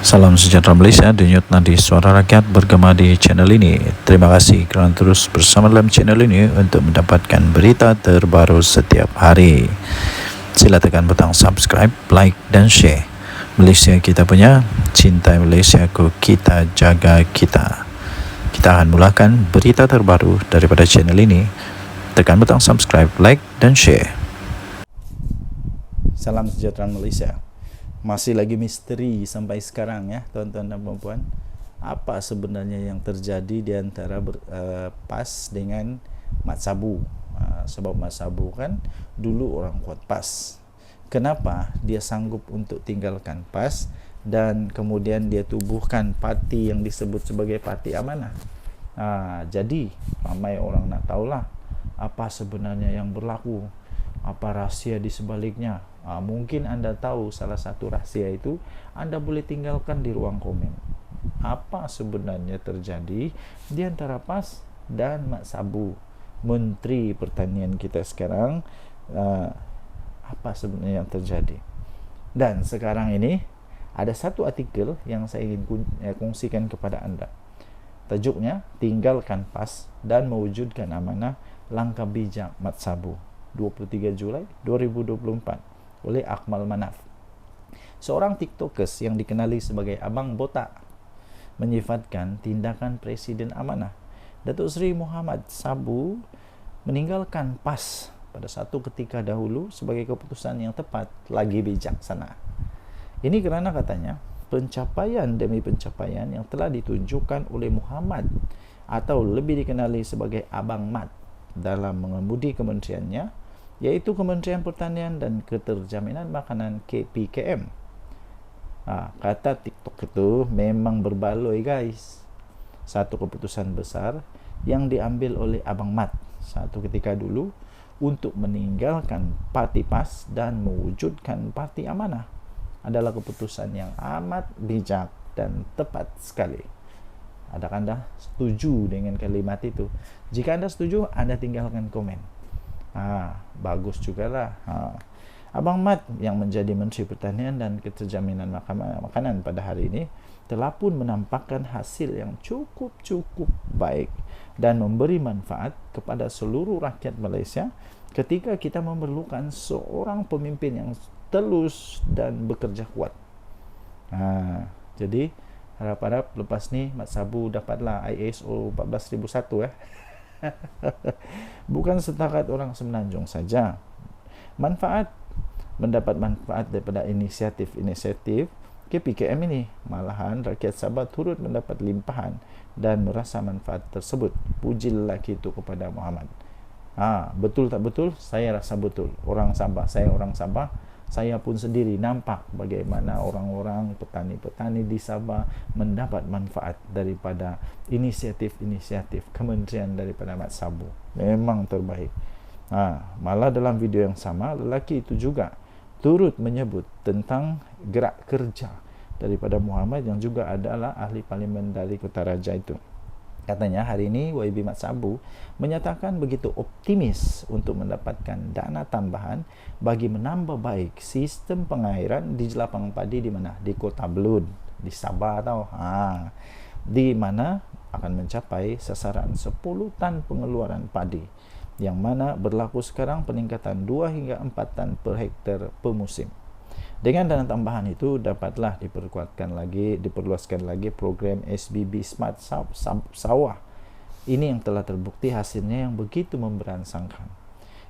Salam sejahtera Malaysia, denyut nadi suara rakyat bergema di channel ini. Terima kasih kerana terus bersama dalam channel ini untuk mendapatkan berita terbaru setiap hari. Sila tekan butang subscribe, like dan share. Malaysia kita punya, cintai Malaysiaku, kita jaga kita. Kita akan mulakan berita terbaru daripada channel ini. Tekan butang subscribe, like dan share. Salam sejahtera Malaysia. Masih lagi misteri sampai sekarang ya tuan-tuan dan puan-puan. Apa sebenarnya yang terjadi di antara PAS dengan Mat Sabu? Sebab Mat Sabu kan dulu orang kuat PAS. Kenapa dia sanggup untuk tinggalkan PAS dan kemudian dia tubuhkan parti yang disebut sebagai Parti Amanah? Jadi ramai orang nak tahulah apa sebenarnya yang berlaku, apa rahsia di sebaliknya. Mungkin anda tahu salah satu rahsia itu, anda boleh tinggalkan di ruang komen. Apa sebenarnya terjadi di antara PAS dan Mat Sabu, Menteri Pertanian kita sekarang? Apa sebenarnya yang terjadi? Dan sekarang ini ada satu artikel yang saya ingin kongsikan kepada anda. Tajuknya, Tinggalkan PAS dan Mewujudkan Amanah, Langkah Bijak Mat Sabu, 23 Julai 2024 oleh Akmal Manaf. Seorang tiktokers yang dikenali sebagai Abang Botak menyifatkan tindakan Presiden Amanah Datuk Seri Muhammad Sabu meninggalkan PAS pada satu ketika dahulu sebagai keputusan yang tepat lagi bijaksana. Ini kerana katanya pencapaian demi pencapaian yang telah ditunjukkan oleh Muhammad atau lebih dikenali sebagai Abang Mat dalam mengemudi kementeriannya, yaitu Kementerian Pertanian dan Keterjaminan Makanan KPKM. Kata TikTok itu memang berbaloi guys. Satu keputusan besar yang diambil oleh Abang Mat satu ketika dulu untuk meninggalkan Parti PAS dan mewujudkan Parti Amanah adalah keputusan yang amat bijak dan tepat sekali. Adakah anda setuju dengan kalimat itu? Jika anda setuju, anda tinggalkan komen. Bagus jugalah. Abang Mat yang menjadi Menteri Pertanian dan Keterjaminan Makanan pada hari ini telah pun menampakkan hasil yang cukup baik dan memberi manfaat kepada seluruh rakyat Malaysia ketika kita memerlukan seorang pemimpin yang telus dan bekerja kuat. Jadi harap-harap lepas ni Mat Sabu dapatlah ISO 14001 ya. Bukan setakat orang Semenanjung saja mendapat manfaat daripada inisiatif KPKM ini, malahan rakyat Sabah turut mendapat limpahan dan merasa manfaat tersebut. Puji lelaki itu kepada Muhammad. Betul tak betul? Saya rasa betul. Orang Sabah, saya pun sendiri nampak bagaimana orang-orang petani-petani di Sabah mendapat manfaat daripada inisiatif kementerian daripada Mat Sabu. Memang terbaik. Malah dalam video yang sama, lelaki itu juga turut menyebut tentang gerak kerja daripada Muhammad yang juga adalah ahli parlimen dari Kota Raja itu. Katanya hari ini YB Mat Sabu menyatakan begitu optimis untuk mendapatkan dana tambahan bagi menambah baik sistem pengairan di Jelapang Padi di mana? Di Kota Belud, di Sabah tau. Di mana akan mencapai sasaran 10 tan pengeluaran padi, yang mana berlaku sekarang peningkatan 2 hingga 4 tan per hektar per musim. Dengan dana tambahan itu dapatlah diperluaskan lagi program SBB Smart Sawah. Ini yang telah terbukti hasilnya yang begitu memberansangkan.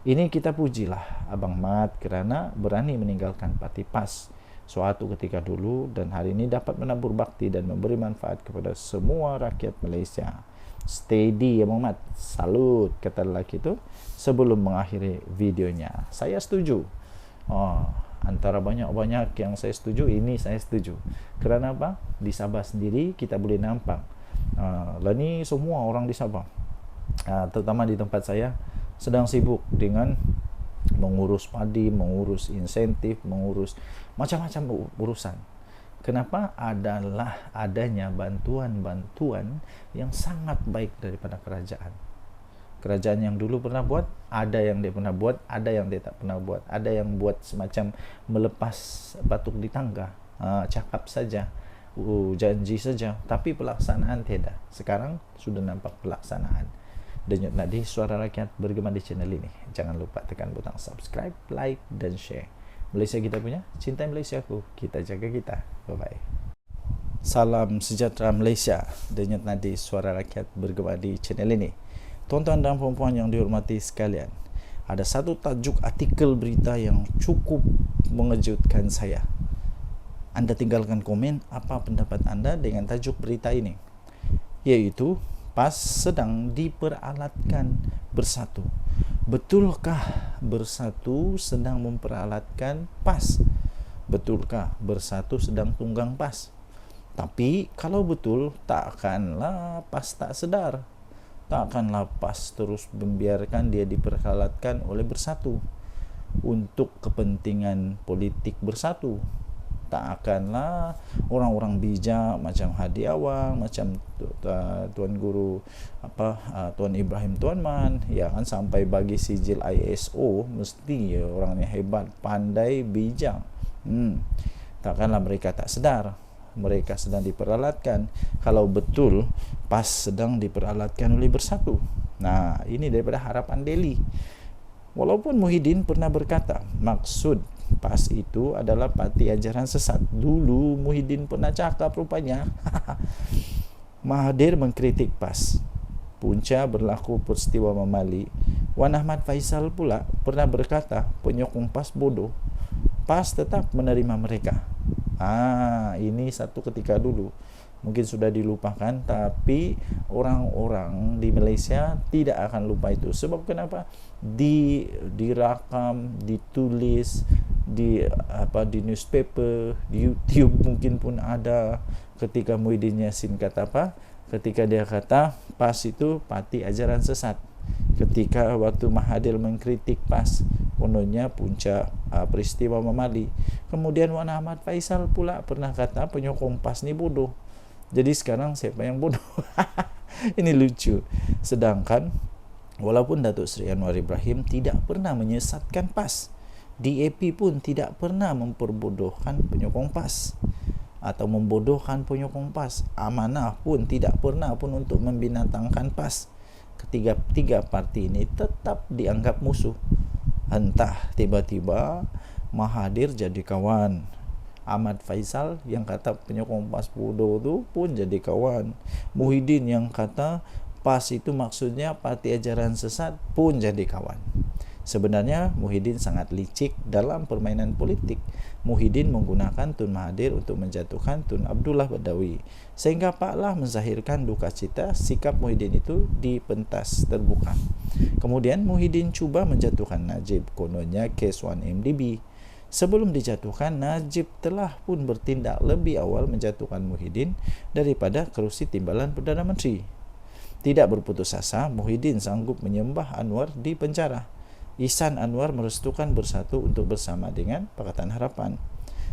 Ini kita pujilah Abang Mat kerana berani meninggalkan Parti PAS suatu ketika dulu dan hari ini dapat menabur bakti dan memberi manfaat kepada semua rakyat Malaysia. Steady Abang Mat, salut, kata lelaki itu sebelum mengakhiri videonya. Saya setuju. Antara banyak-banyak yang saya setuju, ini saya setuju. Kerana apa? Di Sabah sendiri kita boleh nampak ni semua orang di Sabah, terutama di tempat saya, sedang sibuk dengan mengurus padi, mengurus insentif, mengurus macam-macam urusan. Kenapa? Adalah adanya bantuan-bantuan yang sangat baik daripada kerajaan. Kerajaan yang dulu pernah buat, ada yang dia pernah buat, ada yang dia tak pernah buat. Ada yang buat semacam melepas batuk di tangga, cakap saja. janji saja, tapi pelaksanaan tidak. Sekarang sudah nampak pelaksanaan. Denyut nadi suara rakyat bergema di channel ini. Jangan lupa tekan butang subscribe, like, dan share. Malaysia kita punya, cintai Malaysiaku, kita jaga kita. Bye-bye. Salam sejahtera Malaysia. Denyut nadi suara rakyat bergema di channel ini. Tuan-tuan dan puan-puan yang dihormati sekalian, ada satu tajuk artikel berita yang cukup mengejutkan saya. Anda tinggalkan komen apa pendapat anda dengan tajuk berita ini, yaitu PAS sedang diperalatkan bersatu. Betulkah bersatu sedang memperalatkan PAS? Betulkah bersatu sedang tunggang PAS? Tapi kalau betul, takkanlah PAS tak sedar. Takkanlah PAS terus membiarkan dia diperalatkan oleh bersatu untuk kepentingan politik bersatu. Tak akanlah orang-orang bijak macam Hadi Awang, macam Tuan Guru Tuan Ibrahim Tuan Man, ya kan, sampai bagi sijil ISO, mesti orangnya hebat, pandai, bijak. Takkanlah mereka tak sedar mereka sedang diperalatkan. Kalau betul PAS sedang diperalatkan oleh bersatu. Nah, ini daripada Harapan Daily. Walaupun Muhyiddin pernah berkata maksud PAS itu adalah parti ajaran sesat. Dulu Muhyiddin pernah cakap rupanya. Mahathir mengkritik PAS. Punca berlaku peristiwa Mamali. Wan Ahmad Faisal pula pernah berkata penyokong PAS bodoh. PAS tetap menerima mereka. Ini satu ketika dulu. Mungkin sudah dilupakan, tapi orang-orang di Malaysia tidak akan lupa itu. Sebab kenapa? Dirakam, ditulis di newspaper, di YouTube mungkin pun ada. Ketika Muhyiddin Yassin kata apa? Ketika dia kata PAS itu parti ajaran sesat. Ketika waktu Mahathir mengkritik PAS, kononnya punca peristiwa Mamali. Kemudian Wan Ahmad Faisal pula pernah kata penyokong PAS ni bodoh. Jadi sekarang siapa yang bodoh? Ini lucu. Sedangkan walaupun Datuk Seri Anwar Ibrahim tidak pernah menyesatkan PAS, DAP pun tidak pernah memperbodohkan penyokong PAS atau membodohkan penyokong PAS. Amanah pun tidak pernah pun untuk membinatangkan PAS. Ketiga parti ini tetap dianggap musuh. Entah tiba-tiba Mahathir jadi kawan, Ahmad Faisal yang kata penyokong PAS bodoh tu pun jadi kawan, Muhyiddin yang kata PAS itu maksudnya parti ajaran sesat pun jadi kawan. Sebenarnya Muhyiddin sangat licik dalam permainan politik. Muhyiddin menggunakan Tun Mahathir untuk menjatuhkan Tun Abdullah Badawi, sehingga Pak Lah menzahirkan duka cita sikap Muhyiddin itu dipentas terbuka. Kemudian Muhyiddin cuba menjatuhkan Najib, kononnya kes 1MDB. Sebelum dijatuhkan, Najib telah pun bertindak lebih awal menjatuhkan Muhyiddin daripada kerusi timbalan Perdana Menteri. Tidak berputus asa, Muhyiddin sanggup menyembah Anwar di penjara. Ihsan Anwar merestukan bersatu untuk bersama dengan Pakatan Harapan.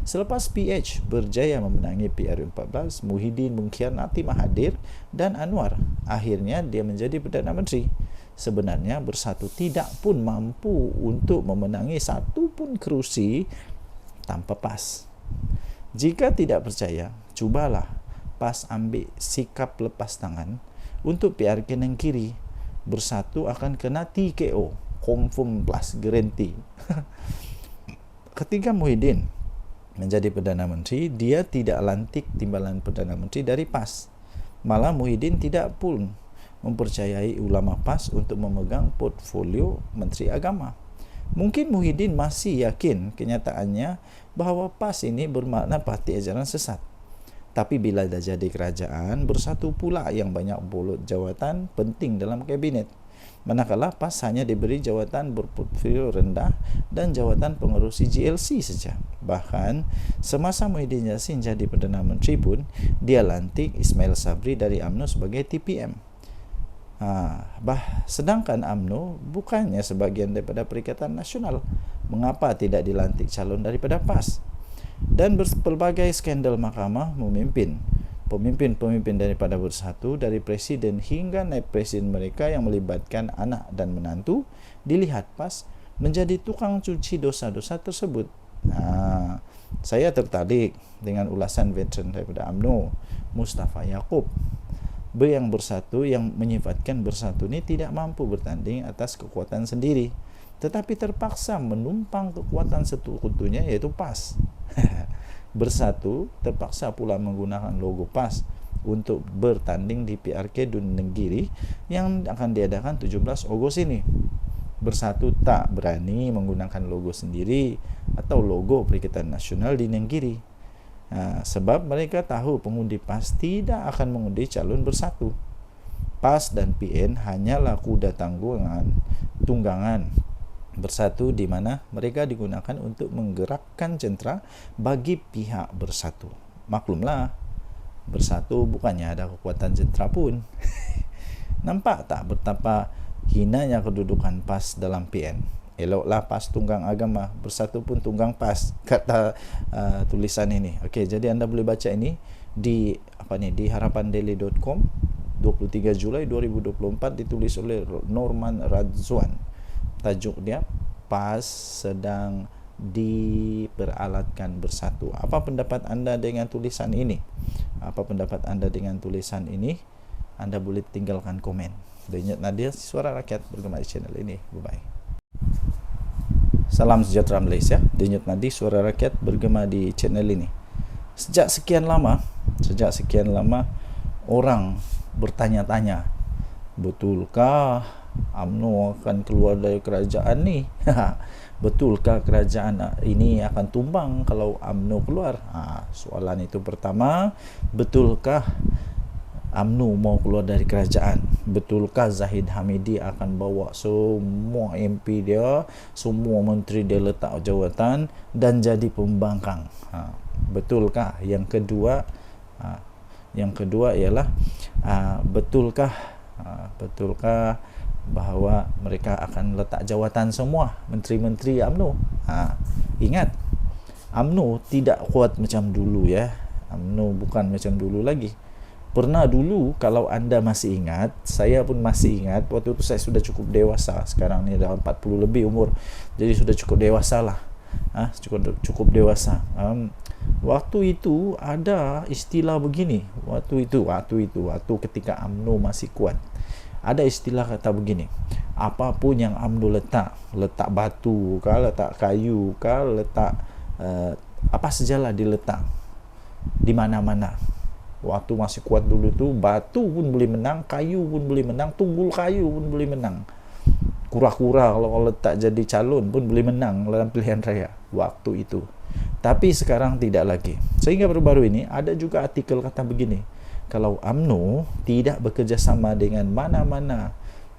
Selepas PH berjaya memenangi PR14, Muhyiddin mengkhianati Mahathir dan Anwar. Akhirnya dia menjadi Perdana Menteri. Sebenarnya bersatu tidak pun mampu untuk memenangi satu pun kerusi tanpa PAS. Jika tidak percaya, cubalah PAS ambil sikap lepas tangan untuk PR kanan kiri. Bersatu akan kena TKO, confirm plus guarantee. Ketika Muhyiddin menjadi Perdana Menteri, dia tidak lantik timbalan Perdana Menteri dari PAS. Malah Muhyiddin tidak pun mempercayai ulama PAS untuk memegang portfolio Menteri Agama. Mungkin Muhyiddin masih yakin kenyataannya bahawa PAS ini bermakna parti ajaran sesat. Tapi bila dah jadi kerajaan, bersatu pula yang banyak bolot jawatan penting dalam kabinet. Manakala PAS hanya diberi jawatan berportfolio rendah dan jawatan pengerusi GLC saja. Bahkan semasa Muhyiddin Yassin jadi Perdana Menteri pun, dia lantik Ismail Sabri dari UMNO sebagai TPM. Sedangkan UMNO bukannya sebahagian daripada Perikatan Nasional. Mengapa tidak dilantik calon daripada PAS? Dan berbagai skandal mahkamah memimpin pemimpin-pemimpin daripada Bersatu, dari presiden hingga naib presiden mereka yang melibatkan anak dan menantu, dilihat PAS menjadi tukang cuci dosa-dosa tersebut. Saya tertarik dengan ulasan veteran daripada UMNO, Mustafa Yaakob. Yang bersatu, yang menyifatkan bersatu ini tidak mampu bertanding atas kekuatan sendiri, tetapi terpaksa menumpang kekuatan sekutunya, yaitu PAS. Bersatu terpaksa pula menggunakan logo PAS untuk bertanding di PRK Dun Nenggiri yang akan diadakan 17 Ogos ini. Bersatu tak berani menggunakan logo sendiri atau logo Perikatan Nasional di Nenggiri. Sebab mereka tahu pengundi PAS tidak akan mengundi calon bersatu. PAS dan PN hanyalah kuda tunggangan bersatu, di mana mereka digunakan untuk menggerakkan centra bagi pihak bersatu. Maklumlah, bersatu bukannya ada kekuatan centra pun. Nampak tak betapa hinanya kedudukan PAS dalam PN? Eloklah PAS tunggang agama, bersatu pun tunggang PAS, kata tulisan ini. Okey, jadi anda boleh baca ini di di harapandaily.com 23 Julai 2024, ditulis oleh Norman Radzwan. Tajuk dia, PAS sedang diperalatkan bersatu. Apa pendapat anda dengan tulisan ini? Apa pendapat anda dengan tulisan ini? Anda boleh tinggalkan komen. Denyut Nadir, Suara Rakyat, bergema di channel ini. Bye-bye. Salam sejahtera Malaysia. Denyut Nadir, Suara Rakyat, bergema di channel ini. Sejak sekian lama orang bertanya-tanya, betulkah UMNO akan keluar dari kerajaan ni? Betulkah kerajaan ini akan tumbang kalau UMNO keluar? Soalan itu pertama. Betulkah UMNO mau keluar dari kerajaan? Betulkah Zahid Hamidi akan bawa semua MP dia, semua menteri dia letak jawatan dan jadi pembangkang? Betulkah? Yang kedua ialah betulkah bahawa mereka akan letak jawatan semua menteri-menteri UMNO? Ingat, UMNO tidak kuat macam dulu ya. UMNO bukan macam dulu lagi. Pernah dulu, kalau anda masih ingat, saya pun masih ingat, waktu itu saya sudah cukup dewasa. Sekarang ni dah 40 lebih umur, jadi sudah cukup dewasa lah. Cukup dewasa. Waktu itu ada istilah begini. Waktu ketika UMNO masih kuat, ada istilah kata begini, apapun yang UMNO letak batu kah, letak kayu kah, letak apa sajalah diletak di mana-mana. Waktu masih kuat dulu tu, batu pun boleh menang, kayu pun boleh menang, tunggul kayu pun boleh menang. Kura-kura kalau letak jadi calon pun boleh menang dalam pilihan raya waktu itu. Tapi sekarang tidak lagi. Sehingga baru-baru ini ada juga artikel kata begini, kalau UMNO tidak bekerjasama dengan mana-mana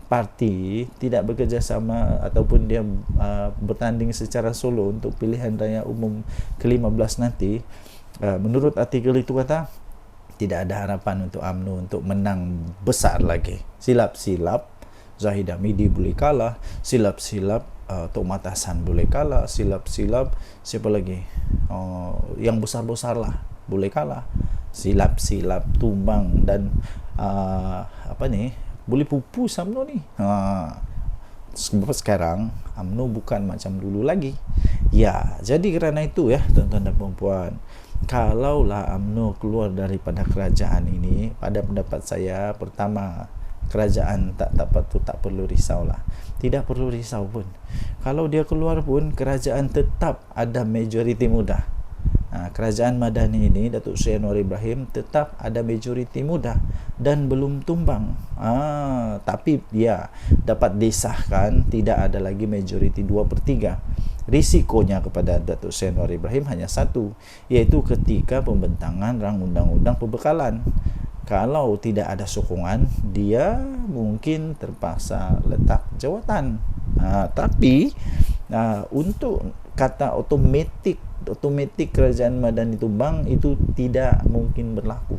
parti, tidak bekerjasama ataupun dia bertanding secara solo untuk pilihan raya umum ke-15 nanti, menurut artikel itu kata, tidak ada harapan untuk UMNO untuk menang besar lagi. Silap-silap Zahid Hamidi boleh kalah, silap-silap Tok Mat Hassan boleh kalah, silap-silap siapa lagi, yang besar-besar lah boleh kalah, silap-silap tumbang dan boleh pupus UMNO ni. Sebab sekarang UMNO bukan macam dulu lagi. Ya, jadi kerana itu ya tuan-tuan dan puan-puan, kalaulah UMNO keluar daripada kerajaan ini, pada pendapat saya, pertama, kerajaan tak perlu risau lah. Tidak perlu risau pun. Kalau dia keluar pun, kerajaan tetap ada majoriti muda. Kerajaan Madani ini, Datuk Seri Anwar Ibrahim, tetap ada majoriti muda dan belum tumbang. Tapi ya, dapat disahkan tidak ada lagi majoriti 2/3. Risikonya kepada Datuk Seri Anwar Ibrahim hanya satu, iaitu ketika pembentangan rang undang-undang pembekalan. Kalau tidak ada sokongan, dia mungkin terpaksa letak jawatan. Tapi untuk kata otomatik kerajaan Madani tumbang itu tidak mungkin berlaku.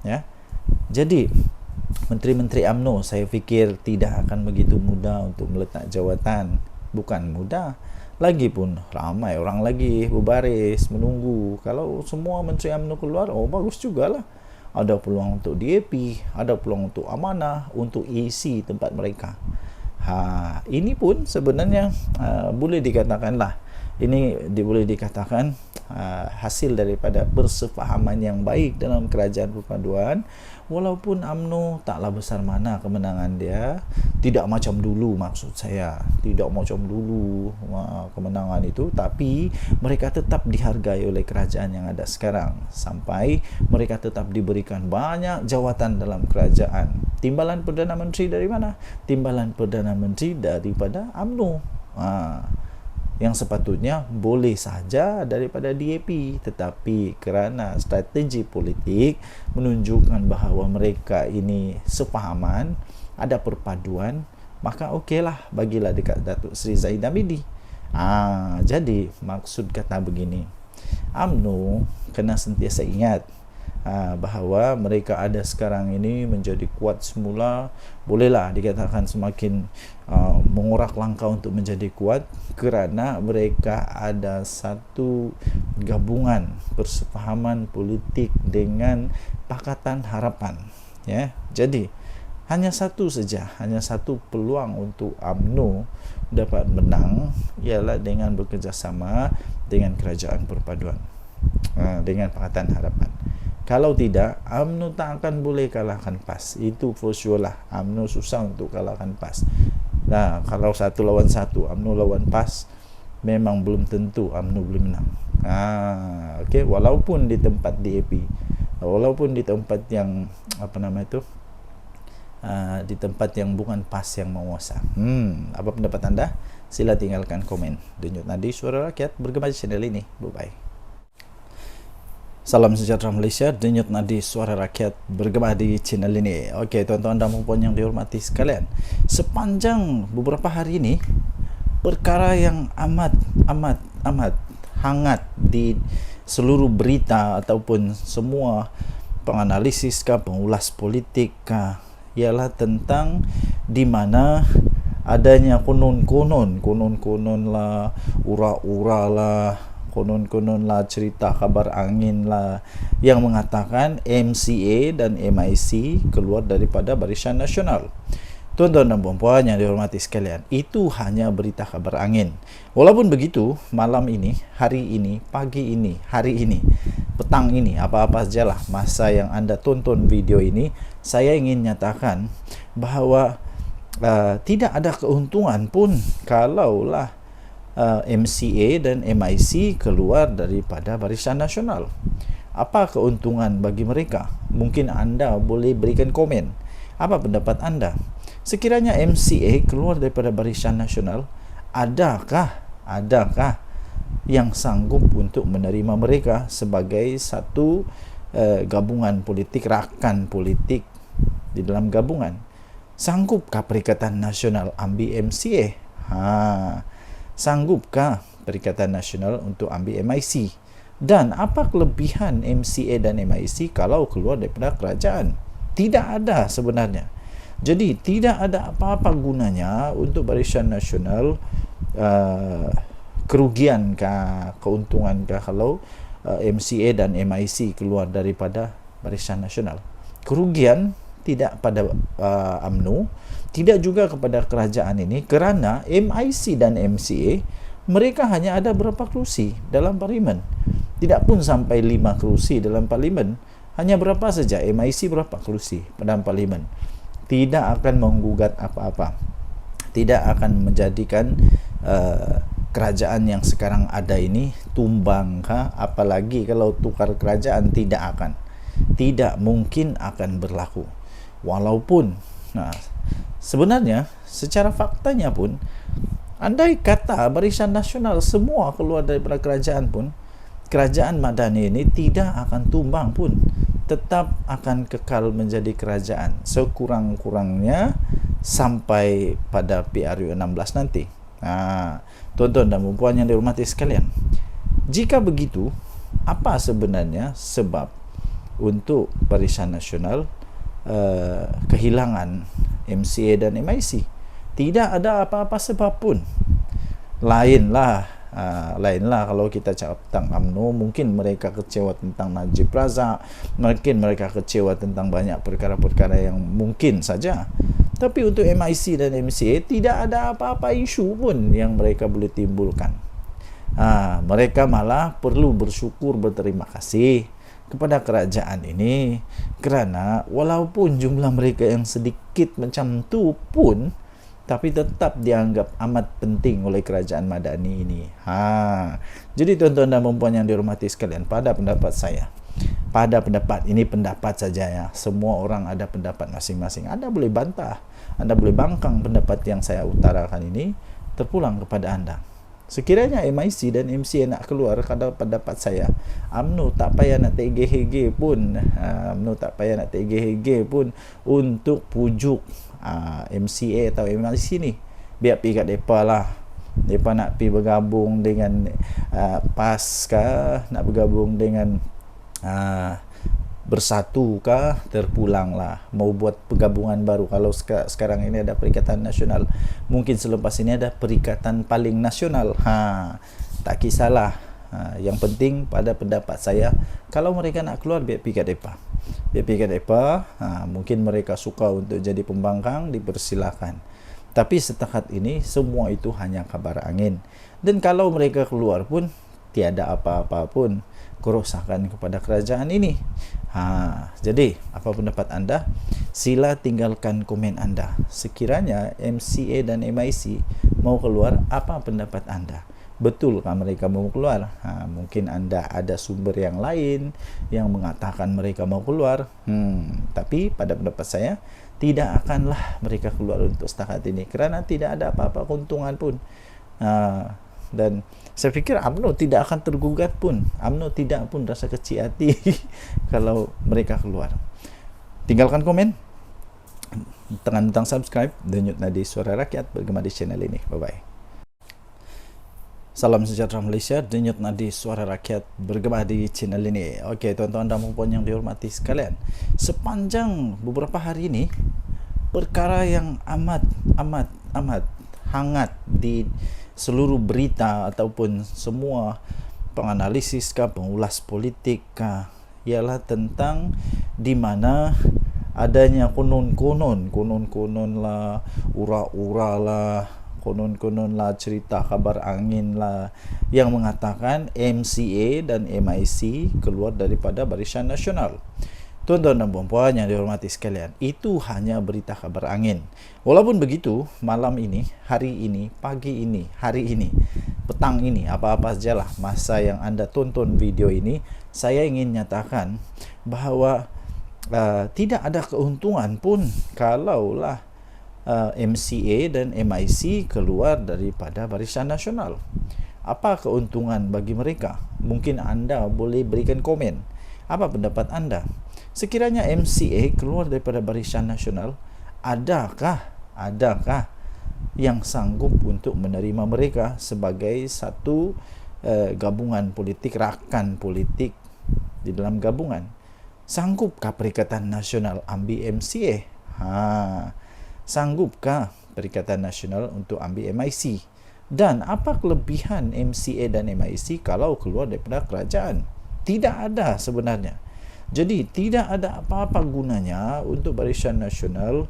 Ya. Jadi menteri-menteri UMNO saya fikir tidak akan begitu mudah untuk meletak jawatan. Bukan mudah, lagipun ramai orang lagi berbaris menunggu. Kalau semua menteri UMNO keluar, bagus jugalah. Ada peluang untuk DAP, ada peluang untuk amanah, untuk isi tempat mereka. Ini pun sebenarnya boleh dikatakan hasil daripada persefahaman yang baik dalam kerajaan perpaduan. Walaupun UMNO taklah besar mana kemenangan dia, tidak macam dulu, maksud saya tidak macam dulu kemenangan itu, tapi mereka tetap dihargai oleh kerajaan yang ada sekarang, sampai mereka tetap diberikan banyak jawatan dalam kerajaan. Timbalan Perdana Menteri dari mana? Timbalan Perdana Menteri daripada UMNO, yang sepatutnya boleh saja daripada DAP, tetapi kerana strategi politik menunjukkan bahawa mereka ini sepahaman, ada perpaduan, maka okeylah, bagilah dekat Datuk Seri Zahid Hamidi. Jadi maksud kata begini, UMNO kena sentiasa ingat bahawa mereka ada sekarang ini menjadi kuat semula, bolehlah dikatakan semakin mengorak langkah untuk menjadi kuat, kerana mereka ada satu gabungan persefahaman politik dengan Pakatan Harapan, ya. Jadi hanya satu saja, hanya satu peluang untuk UMNO dapat menang, ialah dengan bekerjasama dengan Kerajaan Perpaduan, dengan Pakatan Harapan. Kalau tidak, UMNO tak akan boleh kalahkan PAS. Itu for sure lah. UMNO susah untuk kalahkan PAS. Nah, kalau 1 lawan 1, UMNO lawan PAS, memang belum tentu UMNO boleh menang. Okay. Walaupun di tempat DAP, walaupun di tempat yang di tempat yang bukan PAS yang menguasa. Apa pendapat anda? Sila tinggalkan komen. Denyut Nadi, Suara Rakyat, bergema di channel ini. Bye-bye. Salam sejahtera Malaysia, Denyut Nadi Suara Rakyat, bergema di channel ini. Okey, tuan-tuan dan puan yang dihormati sekalian, sepanjang beberapa hari ini, perkara yang amat hangat di seluruh berita ataupun semua penganalisis pengulas politik ialah tentang di mana adanya konon-konon lah, ura-ura lah, konon lah, cerita kabar angin lah, yang mengatakan MCA dan MIC keluar daripada Barisan Nasional. Tuan-tuan dan puan yang dihormati sekalian, itu hanya berita kabar angin. Walaupun begitu, malam ini, hari ini, pagi ini, hari ini, petang ini, apa-apa sajalah masa yang anda tonton video ini, saya ingin nyatakan bahawa tidak ada keuntungan pun kalaulah MCA dan MIC keluar daripada Barisan Nasional. Apa keuntungan bagi mereka? Mungkin anda boleh berikan komen. Apa pendapat anda? Sekiranya MCA keluar daripada Barisan Nasional, adakah yang sanggup untuk menerima mereka sebagai satu gabungan politik, rakan politik di dalam gabungan? Sanggupkah Perikatan Nasional ambil MCA? Sanggupkah Perikatan Nasional untuk ambil MIC? Dan apa kelebihan MCA dan MIC kalau keluar daripada kerajaan? Tidak ada sebenarnya. Jadi tidak ada apa-apa gunanya untuk Barisan Nasional, kerugiankah, keuntungankah kalau MCA dan MIC keluar daripada Barisan Nasional? Kerugian tidak pada UMNO, tidak juga kepada kerajaan ini, kerana MIC dan MCA mereka hanya ada berapa kerusi dalam parlimen. Tidak pun sampai 5 kerusi dalam parlimen. Hanya berapa saja, MIC berapa kerusi dalam parlimen. Tidak akan menggugat apa-apa. Tidak akan menjadikan kerajaan yang sekarang ada ini tumbang, apalagi kalau tukar kerajaan, tidak akan. Tidak mungkin akan berlaku. Walaupun sebenarnya secara faktanya pun, andai kata Barisan Nasional semua keluar daripada kerajaan pun, kerajaan Madani ini tidak akan tumbang pun, tetap akan kekal menjadi kerajaan sekurang-kurangnya sampai pada PRU 16 nanti. Tuan-tuan dan puan yang dihormati sekalian, jika begitu, apa sebenarnya sebab untuk Barisan Nasional kehilangan MCA dan MIC? Tidak ada apa-apa sebab pun. Lainlah kalau kita cakap tentang UMNO, mungkin mereka kecewa tentang Najib Razak, mungkin mereka kecewa tentang banyak perkara-perkara yang mungkin saja. Tapi untuk MIC dan MCA tidak ada apa-apa isu pun yang mereka boleh timbulkan. Mereka malah perlu bersyukur, berterima kasih kepada kerajaan ini, kerana walaupun jumlah mereka yang sedikit macam tu pun, tapi tetap dianggap amat penting oleh kerajaan Madani ini. Jadi tuan-tuan dan puan yang dihormati sekalian, pada pendapat saya, pada pendapat ini pendapat saja ya, semua orang ada pendapat masing-masing. Anda boleh bantah, Anda boleh bangkang pendapat yang saya utarakan ini, terpulang kepada Anda. Sekiranya MIC dan MCA nak keluar, kalau pendapat saya, UMNO tak payah nak tergeh-geh pun, untuk pujuk MCA atau MIC ni. Biar pergi kat mereka lah. Mereka nak pergi bergabung dengan PAS kah, nak bergabung dengan Bersatu kah, terpulanglah. Mau buat pergabungan baru. Kalau sekarang ini ada Perikatan Nasional, mungkin selepas ini ada Perikatan Paling Nasional. Tak kisahlah. Yang penting pada pendapat saya, kalau mereka nak keluar, biar pergi kat mereka. Mungkin mereka suka untuk jadi pembangkang, dipersilakan. Tapi setakat ini semua itu hanya kabar angin. Dan kalau mereka keluar pun tiada apa-apa pun kerosakan kepada kerajaan ini. Jadi apa pendapat anda? Sila tinggalkan komen anda. Sekiranya MCA dan MIC mau keluar, apa pendapat anda? Betulkah mereka mau keluar? Mungkin anda ada sumber yang lain yang mengatakan mereka mau keluar. Tapi pada pendapat saya, tidak akanlah mereka keluar untuk setakat ini, kerana tidak ada apa-apa keuntungan pun. Dan saya fikir UMNO tidak akan tergugat pun. UMNO tidak pun rasa kecil hati kalau mereka keluar. Tinggalkan komen, tekan butang subscribe, Denyut Nadi Suara Rakyat bergema di channel ini. Bye-bye. Salam sejahtera Malaysia, Denyut Nadi Suara Rakyat bergema di channel ini. Okey, tuan-tuan dan puan yang dihormati sekalian, sepanjang beberapa hari ini, perkara yang amat hangat di seluruh berita ataupun semua penganalisis pengulas politik ialah tentang di mana adanya konon-konon lah, ura-ura lah, konon lah, cerita kabar angin lah, yang mengatakan MCA dan MIC keluar daripada Barisan Nasional. Tuan-tuan dan puan yang dihormati sekalian, itu hanya berita kabar angin. Walaupun begitu, malam ini, hari ini, pagi ini, hari ini, petang ini, apa-apa sajalah masa yang anda tonton video ini, saya ingin nyatakan bahawa tidak ada keuntungan pun kalaulah MCA dan MIC keluar daripada Barisan Nasional. Apa keuntungan bagi mereka? Mungkin anda boleh berikan komen. Apa pendapat anda? Sekiranya MCA keluar daripada Barisan Nasional, adakah yang sanggup untuk menerima mereka sebagai satu gabungan politik, rakan politik di dalam gabungan? Sanggupkah Perikatan Nasional ambil MCA? Sanggupkah Perikatan Nasional untuk ambil MIC? Dan apa kelebihan MCA dan MIC kalau keluar daripada kerajaan? Tidak ada sebenarnya. Jadi tidak ada apa-apa gunanya untuk Barisan Nasional,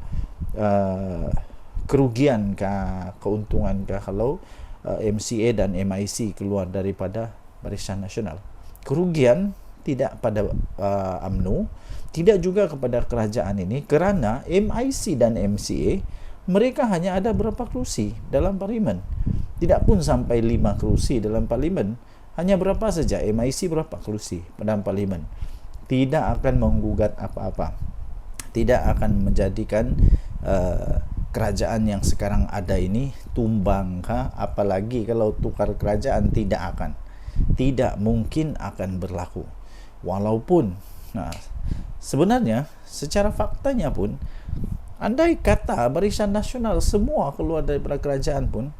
kerugiankah, keuntungankah kalau MCA dan MIC keluar daripada Barisan Nasional? Kerugian tidak pada UMNO, tidak juga kepada kerajaan ini, kerana MIC dan MCA mereka hanya ada berapa kerusi dalam parlimen. Tidak pun sampai 5 kerusi dalam parlimen. Hanya berapa saja, MIC berapa kerusi dalam parlimen. Tidak akan menggugat apa-apa, tidak akan menjadikan kerajaan yang sekarang ada ini tumbang apalagi kalau tukar kerajaan, tidak mungkin akan berlaku. Walaupun sebenarnya secara faktanya pun, andai kata Barisan Nasional semua keluar daripada kerajaan pun,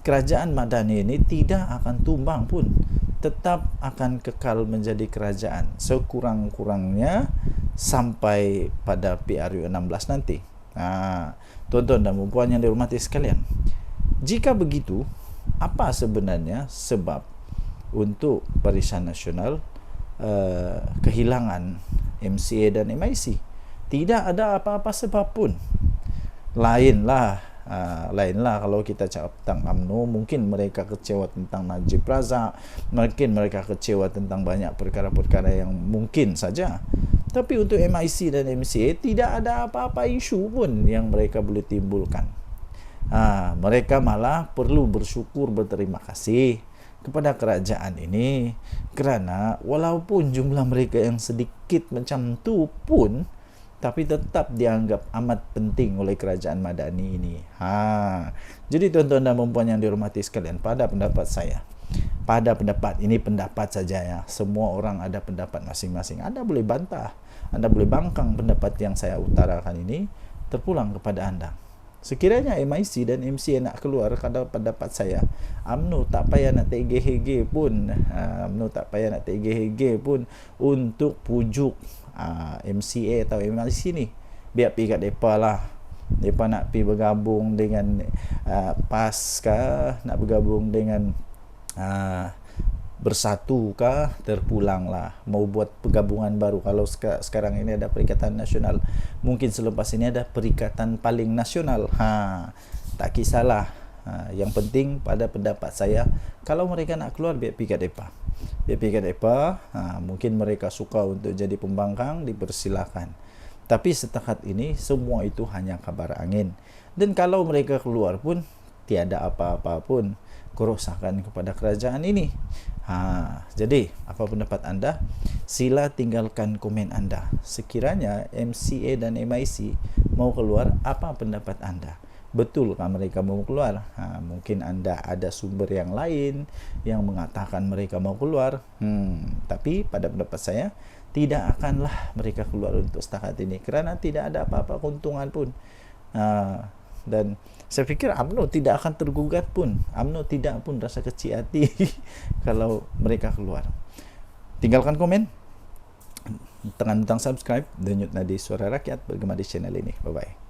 kerajaan Madani ini tidak akan tumbang pun, tetap akan kekal menjadi kerajaan sekurang-kurangnya sampai pada PRU 16 nanti. Tuan-tuan dan puan yang dihormati sekalian, jika begitu, apa sebenarnya sebab untuk Barisan Nasional kehilangan MCA dan MIC? Tidak ada apa-apa sebab pun. Lainlah Lainlah kalau kita cakap tentang UMNO, mungkin mereka kecewa tentang Najib Razak, mungkin mereka kecewa tentang banyak perkara-perkara yang mungkin saja. Tapi untuk MIC dan MCA tidak ada apa-apa isu pun yang mereka boleh timbulkan. Mereka malah perlu bersyukur, berterima kasih kepada kerajaan ini, kerana walaupun jumlah mereka yang sedikit macam tu pun, tapi tetap dianggap amat penting oleh kerajaan Madani ini. Jadi tuan-tuan dan puan yang dihormati sekalian, pada pendapat saya, pada pendapat ini pendapat saja ya, semua orang ada pendapat masing-masing. Anda boleh bantah, Anda boleh bangkang pendapat yang saya utarakan ini, terpulang kepada Anda. Sekiranya MIC dan MCA nak keluar, kalau pendapat saya, UMNO tak payah nak tergeh-geh pun, untuk pujuk MCA atau MIC ni. Biar pergi kat mereka lah. Mereka nak pergi bergabung dengan PAS kah, nak bergabung dengan Bersatu kah, terpulanglah. Mau buat pergabungan baru. Kalau sekarang ini ada Perikatan Nasional, mungkin selepas ini ada Perikatan Paling Nasional. Tak kisahlah. Yang penting pada pendapat saya, kalau mereka nak keluar, biar pergi kat mereka. Mungkin mereka suka untuk jadi pembangkang, dipersilakan. Tapi setakat ini semua itu hanya kabar angin. Dan kalau mereka keluar pun tiada apa-apa pun kerosakan kepada kerajaan ini. Jadi apa pendapat anda? Sila tinggalkan komen anda. Sekiranya MCA dan MIC mau keluar, apa pendapat anda? Betulkah mereka mau keluar? Mungkin anda ada sumber yang lain yang mengatakan mereka mau keluar. Tapi pada pendapat saya, tidak akanlah mereka keluar untuk setakat ini, kerana tidak ada apa-apa keuntungan pun. Dan saya fikir UMNO tidak akan tergugat pun. UMNO tidak pun rasa kecil hati kalau mereka keluar. Tinggalkan komen, tekan butang subscribe, denyut nadi Suara Rakyat bergema di channel ini. Bye-bye.